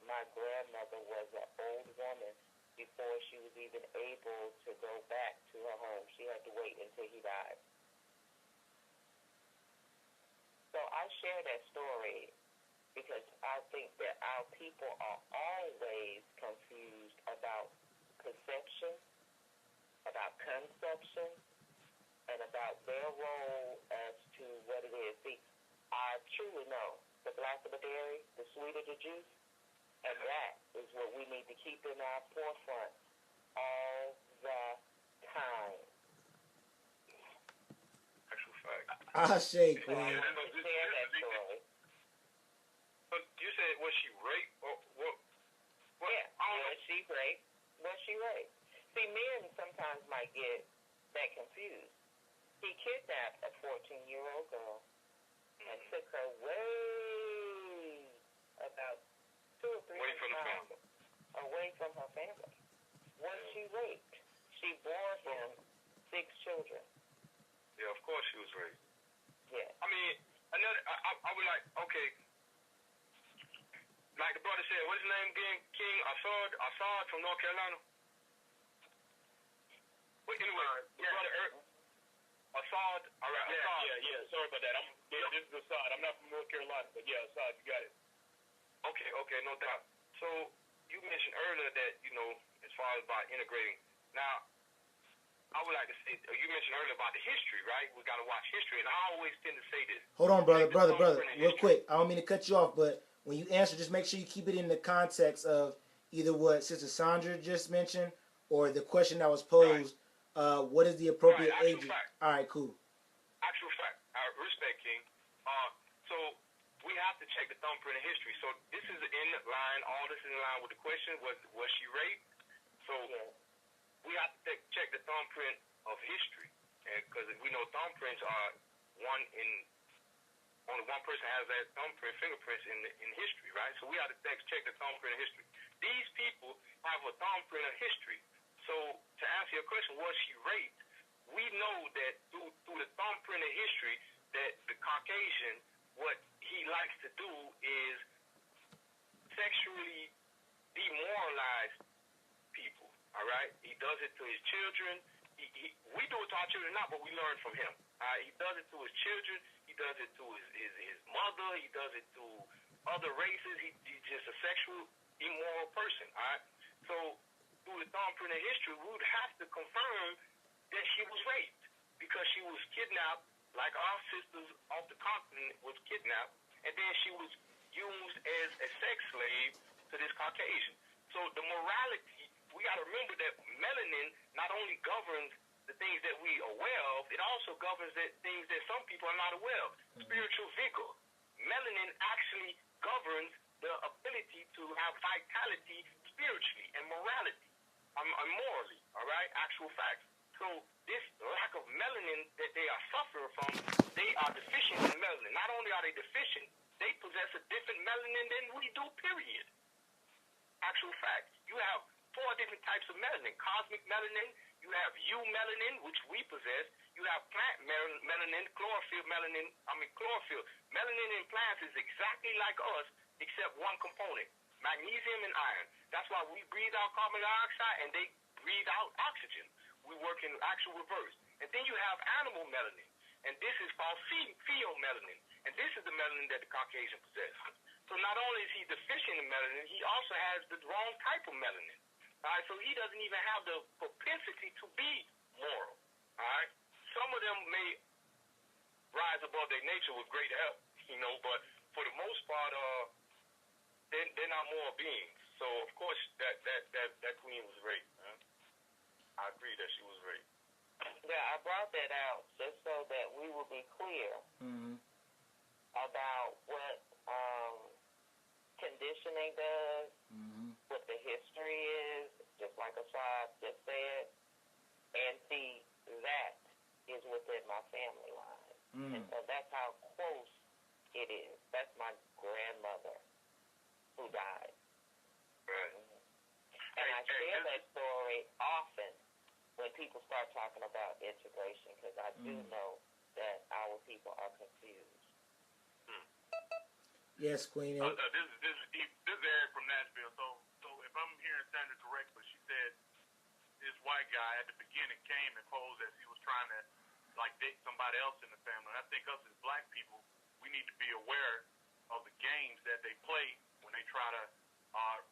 My grandmother was an old woman before she was even able to go back to her home. She had to wait until he died. So I share that story because I think that our people are always confused about perception, about conception, and about their role as to what it is. See, I truly know the blacker the berry, the sweeter the juice, and that is what we need to keep in our forefront all the time. Actual fact. Ashe, So I Queen. wanted to share that story. But you said, was she raped? Or what? Yeah, was she raped? Was she raped? See, men sometimes might get that confused. He kidnapped a 14-year-old girl and took her way about 2 or 3 miles away from her family. Was she raped? She bore him 6 children. Yeah, of course she was raped. Yeah. I mean, I was like, okay, like the brother said, what's his name again? King Assad from North Carolina. But anyway, the brother Assad. All right, Assad. Yeah. Sorry about that. This is Assad. I'm not from North Carolina, but yeah, Assad, you got it. Okay, no doubt. So you mentioned earlier that, as far as about integrating. Now, I would like to say, you mentioned earlier about the history, right? We got to watch history, and I always tend to say this. Hold on, brother. Real quick. I don't mean to cut you off, but when you answer, just make sure you keep it in the context of either what Sister Sandra just mentioned or the question that was posed. Right. What is the appropriate age? All right, cool. Actual fact. Respect, King. So we have to check the thumbprint of history. So this is in line. All this is in line with the question: was she raped? So we have to check the thumbprint of history, because we know thumbprints are only one person has that thumbprint, fingerprints in history, right? So we have to check the thumbprint of history. These people have a thumbprint of history. So to answer your question, was she raped? We know that through the thumbprint of history that the Caucasian, what he likes to do is sexually demoralize people. All right, he does it to his children. We do it to our children now, but we learn from him. He does it to his children. He does it to his mother. He does it to other races. He's just a sexual, immoral person. All right. So through the thumbprint of history, we would have to confirm that she was raped because she was kidnapped, like our sisters off the continent was kidnapped, and then she was used as a sex slave to this Caucasian. So the morality, we got to remember that melanin not only governs the things that we are aware of, it also governs the things that some people are not aware of. Spiritual vigor. Melanin actually governs the ability to have vitality spiritually and morality, morally, all right? Actual facts. So this lack of melanin that they are suffering from, they are deficient in melanin. Not only are they deficient, they possess a different melanin than we do, period. Actual facts. You have 4 different types of melanin. Cosmic melanin, you have eumelanin, which we possess. You have plant melanin, chlorophyll. Melanin in plants is exactly like us, except one component, magnesium and iron. That's why we breathe out carbon dioxide and they breathe out oxygen. We work in actual reverse. And then you have animal melanin, and this is called pheomelanin. And this is the melanin that the Caucasian possesses. So not only is he deficient in melanin, he also has the wrong type of melanin. All right, so he doesn't even have the propensity to be moral. All right, some of them may rise above their nature with great help, but for the most part, they're not moral beings. So of course that queen was raped. I agree that she was raped. Yeah, I brought that out just so that we will be clear about what conditioning does, what the history is, just like Assad just said, and see, that is within my family line. And so that's how close it is. That's my grandmother who died. Right. And I share that story often when people start talking about integration, because I do know that our people are confused. Yes, Queen. This is Eric from Nashville. So if I'm hearing Sandra correctly, she said this white guy at the beginning came and posed as he was trying to date somebody else in the family. And I think us as black people, we need to be aware of the games that they play when they try to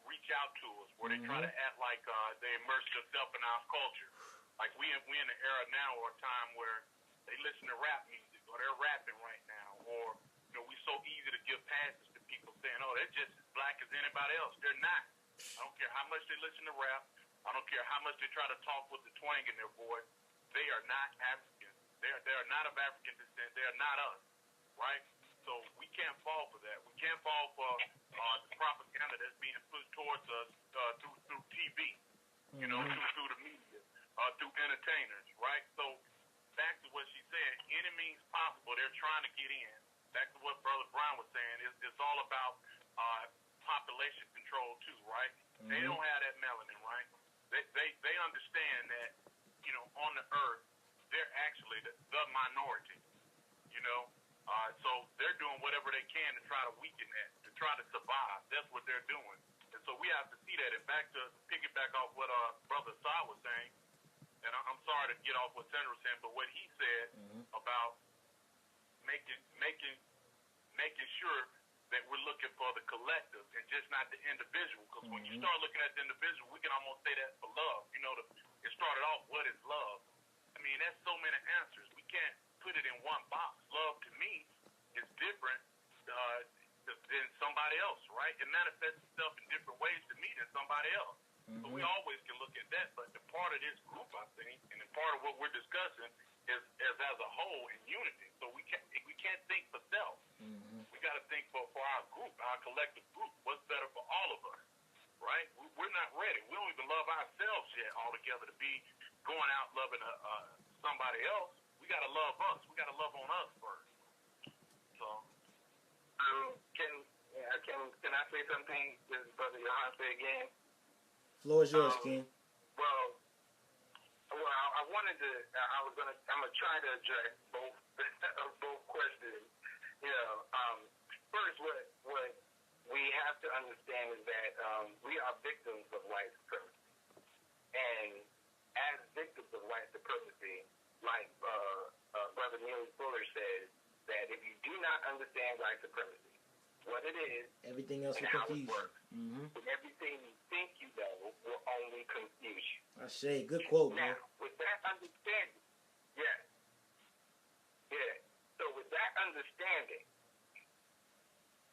reach out to us, where they try to act like they immerse themselves in our culture. Like we in the era now or a time where they listen to rap music or they're rapping right now, or we so easy to give passes to people saying, oh, they're just as black as anybody else. They're not. I don't care how much they listen to rap. I don't care how much they try to talk with the twang in their voice. They are not African. They are not of African descent. They are not us, right? So we can't fall for that. We can't fall for the propaganda that's being pushed towards us through TV, through the media, through entertainers, right? So back to what she said, any means possible, they're trying to get in. Back to what Brother Brown was saying, it's all about population control too, right? They don't have that melanin, right? They understand that, on the earth, they're actually the minority, so they're doing whatever they can to try to weaken that, to try to survive. That's what they're doing. And so we have to see that. And back to piggyback off what Brother Saad was saying, and I'm sorry to get off what Sandra was saying, but what he said about making sure that we're looking for the collective and just not the individual. Because when you start looking at the individual, we can almost say that for love. It started off, what is love? I mean, that's so many answers. We can't put it in one box. Love to me is different than somebody else, right? It manifests itself in different ways to me than somebody else. So we always can look at that. But the part of this group, I think, and the part of what we're discussing is as a whole in unity. So we can't think for self. We got to think for our group, our collective group. What's better for all of us, right? We're not ready. We don't even love ourselves yet altogether to be going out loving somebody else. We got to love us. We got to love on us first. So, can I say something? This is Brother Jawanzaa again. Floor is yours, King. Well, I'm gonna try to address both questions. first, what we have to understand is that we are victims of white supremacy. And as victims of white supremacy, like Brother Neely Fuller says, that if you do not understand white supremacy, what it is, everything else and will how confuse it works, you. and everything you think you know will only confuse you. Ashe, good quote, Now, man. with that understanding, yeah. So with that understanding,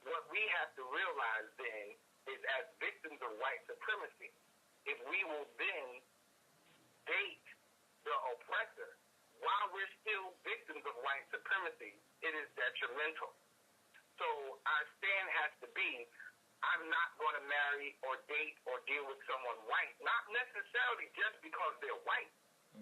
what we have to realize then is, as victims of white supremacy, if we will then date the oppressor while we're still victims of white supremacy, it is detrimental. So our stand has to be, I'm not going to marry or date or deal with someone white, not necessarily just because they're white.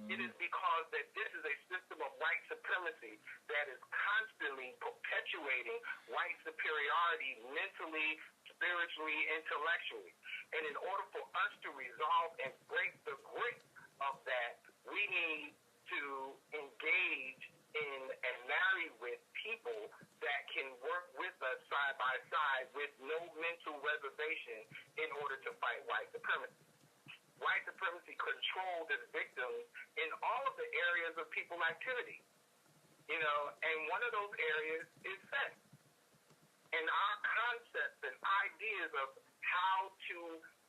It is because that this is a system of white supremacy that is constantly perpetuating white superiority mentally, spiritually, intellectually. And in order for us to resolve and break the grip of that, we need to engage in and marry with people that can work with us side by side with no mental reservation in order to fight white supremacy. White supremacy controlled its victims in all of the areas of people activity, and one of those areas is sex. And our concepts and ideas of how to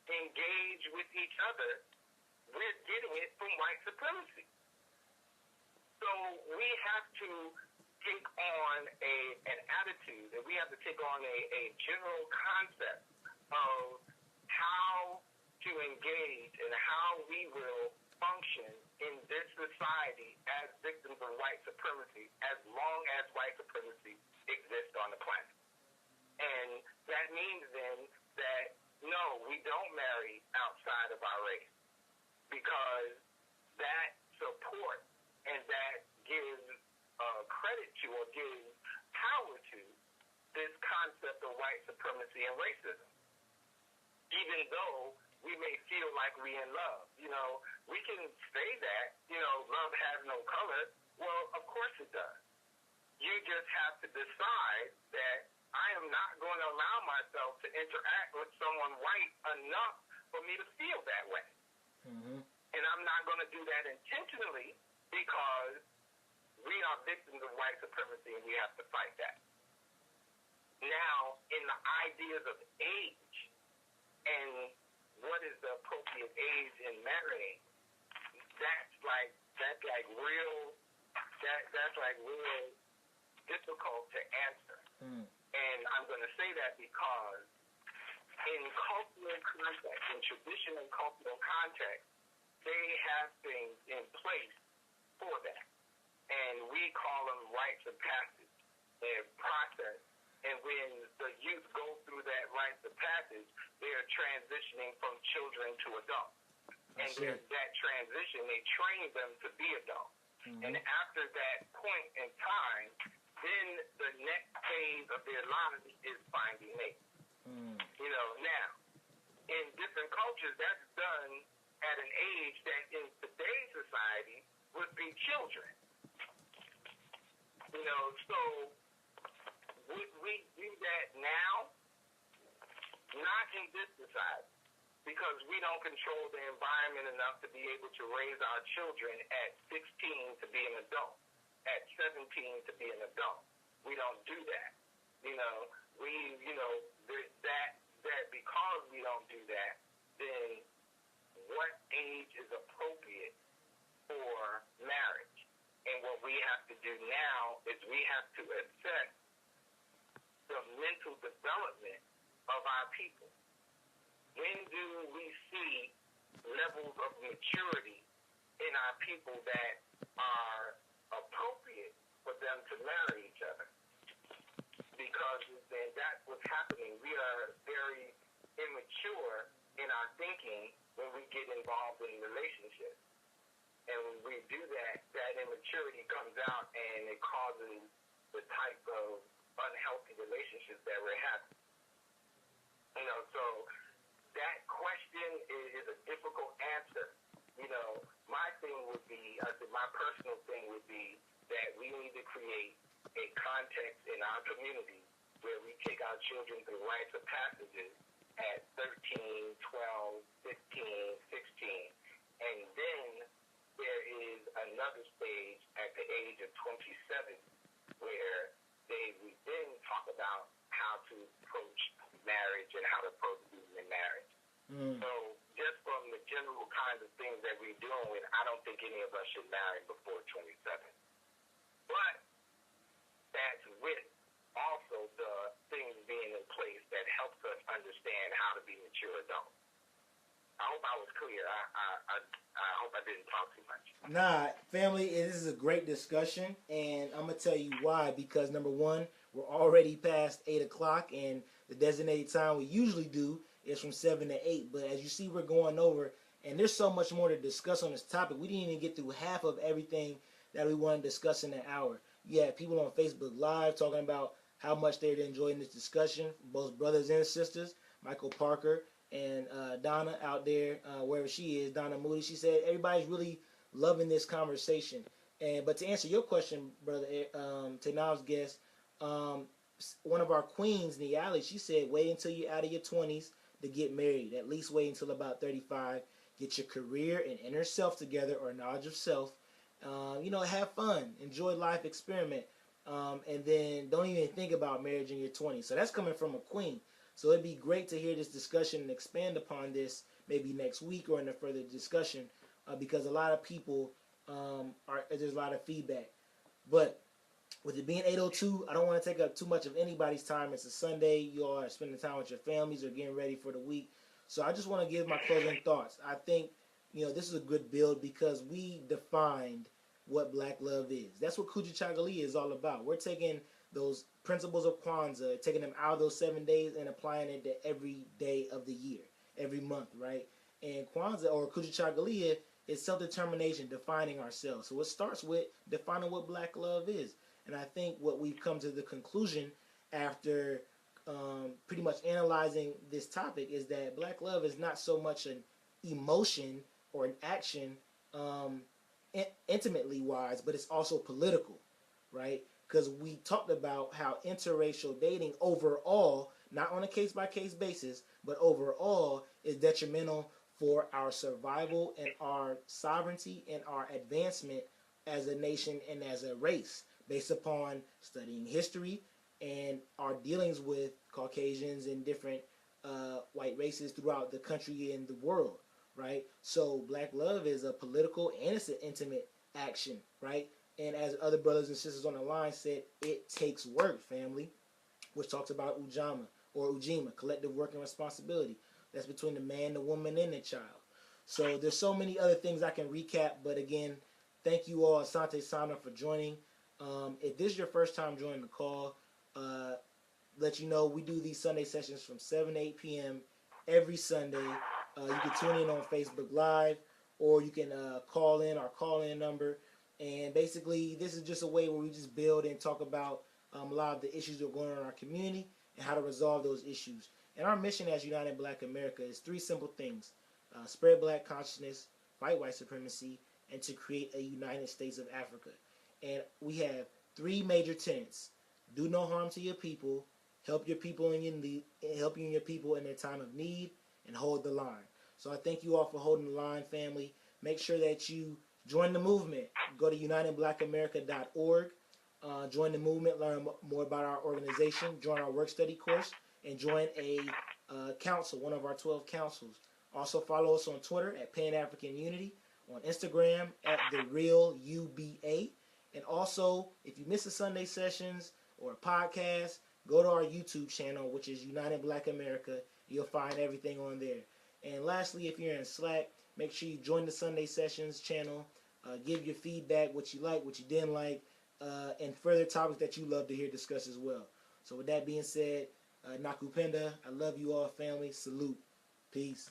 engage with each other, we're getting it from white supremacy. So we have to take on an attitude, and we have to take on a general concept of how to engage and how we will function in this society as victims of white supremacy as long as white supremacy exists on the planet. And that means then that, no, we don't marry outside of our race, because that support and that gives credit to or gives power to this concept of white supremacy and racism. Even though we may feel like we're in love. We can say that, love has no color. Well, of course it does. You just have to decide that I am not going to allow myself to interact with someone white enough for me to feel that way. And I'm not going to do that intentionally, because we are victims of white supremacy and we have to fight that. Now, in the ideas of age and what is the appropriate age in marrying, that's real difficult to answer. And I'm going to say that because in cultural context, in traditional cultural context, they have things in place for that. And we call them rites of passage and process. And when the youth go through that rites of passage, they're transitioning from children to adults. And there's that transition, they train them to be adults. And after that point in time, then the next phase of their lives is finding mate. Now, in different cultures, that's done at an age that in today's society would be children. So would we do that now? Not in this society, because we don't control the environment enough to be able to raise our children at 16 to be an adult, at 17 to be an adult. We don't do that. That because we don't do that, then what age is appropriate for marriage? And what we have to do now is we have to assess the mental development of our people. When do we see levels of maturity in our people that are appropriate for them to marry each other? Because then that's what's happening. We are very immature in our thinking when we get involved in relationships. And when we do that, that immaturity comes out and it causes the type of unhealthy relationships that we're having. So that question is a difficult answer. My thing would be, my personal thing would be that we need to create a context in our community where we take our children through rites of passages at 13, 12, 15, 16. And then there is another stage at the age of 27 where we then talk about how to approach marriage and how to approach being in marriage. So just from the general kinds of things that we're doing, I don't think any of us should marry before 27. But that's with also the things being in place that helps us understand how to be mature adults. I hope I was clear. I hope I didn't talk too much. Nah, family, this is a great discussion, and I'm going to tell you why. Because, number one, we're already past 8 o'clock, and the designated time we usually do is from 7 to 8. But as you see, we're going over, and there's so much more to discuss on this topic. We didn't even get through half of everything that we want to discuss in an hour. You had people on Facebook Live talking about how much they're enjoying this discussion, both brothers and sisters. Michael Parker and Donna out there, wherever she is, Donna Moody, she said everybody's really loving this conversation. But to answer your question, brother, Tenav's guest, one of our queens, Niali, she said wait until you're out of your 20s to get married. At least wait until about 35. Get your career and inner self together, or knowledge of self. Have fun, enjoy life, experiment, and then don't even think about marriage in your 20s. So that's coming from a queen. So it'd be great to hear this discussion and expand upon this maybe next week or in a further discussion, because a lot of people there's a lot of feedback. But with it being 8:02, I don't want to take up too much of anybody's time. It's a Sunday. You all are spending time with your families or getting ready for the week. So I just want to give my closing thoughts. I think this is a good build because we defined what black love is. That's what Kujichagulia is all about. We're taking those principles of Kwanzaa, taking them out of those 7 days and applying it to every day of the year, every month, right? And Kwanzaa or Kujichagulia is self-determination, defining ourselves. So it starts with defining what black love is. And I think what we've come to the conclusion after pretty much analyzing this topic is that black love is not so much an emotion or an action intimately wise, but it's also political, right? Because we talked about how interracial dating overall, not on a case-by-case basis, but overall is detrimental for our survival and our sovereignty and our advancement as a nation and as a race, based upon studying history and our dealings with Caucasians and different white races throughout the country and the world, right? So black love is a political and it's an intimate action, right? And as other brothers and sisters on the line said, it takes work, family, which talks about Ujima, collective work and responsibility. That's between the man, the woman, and the child. So there's so many other things I can recap, but again, thank you all, Asante Sana, for joining. If this is your first time joining the call, let you know we do these Sunday sessions from 7 to 8 p.m. every Sunday. You can tune in on Facebook Live, or you can call in our call-in number. And basically, this is just a way where we just build and talk about a lot of the issues that are going on in our community and how to resolve those issues. And our mission as United Black America is 3 simple things: spread black consciousness, fight white supremacy, and to create a United States of Africa. And we have 3 major tenets: do no harm to your people, help your people help you and your people in their time of need, and hold the line. So I thank you all for holding the line, family. Make sure that you join the movement. Go to unitedblackamerica.org. Join the movement, learn more about our organization, join our work study course, and join a council, one of our 12 councils. Also follow us on Twitter at Pan-African Unity, on Instagram at TheRealUBA. And also, if you miss the Sunday sessions or a podcast, go to our YouTube channel, which is United Black America. You'll find everything on there. And lastly, if you're in Slack, make sure you join the Sunday sessions channel. Give your feedback, what you like, what you didn't like, and further topics that you love to hear discussed as well. So with that being said, Nakupenda, I love you all, family. Salute. Peace.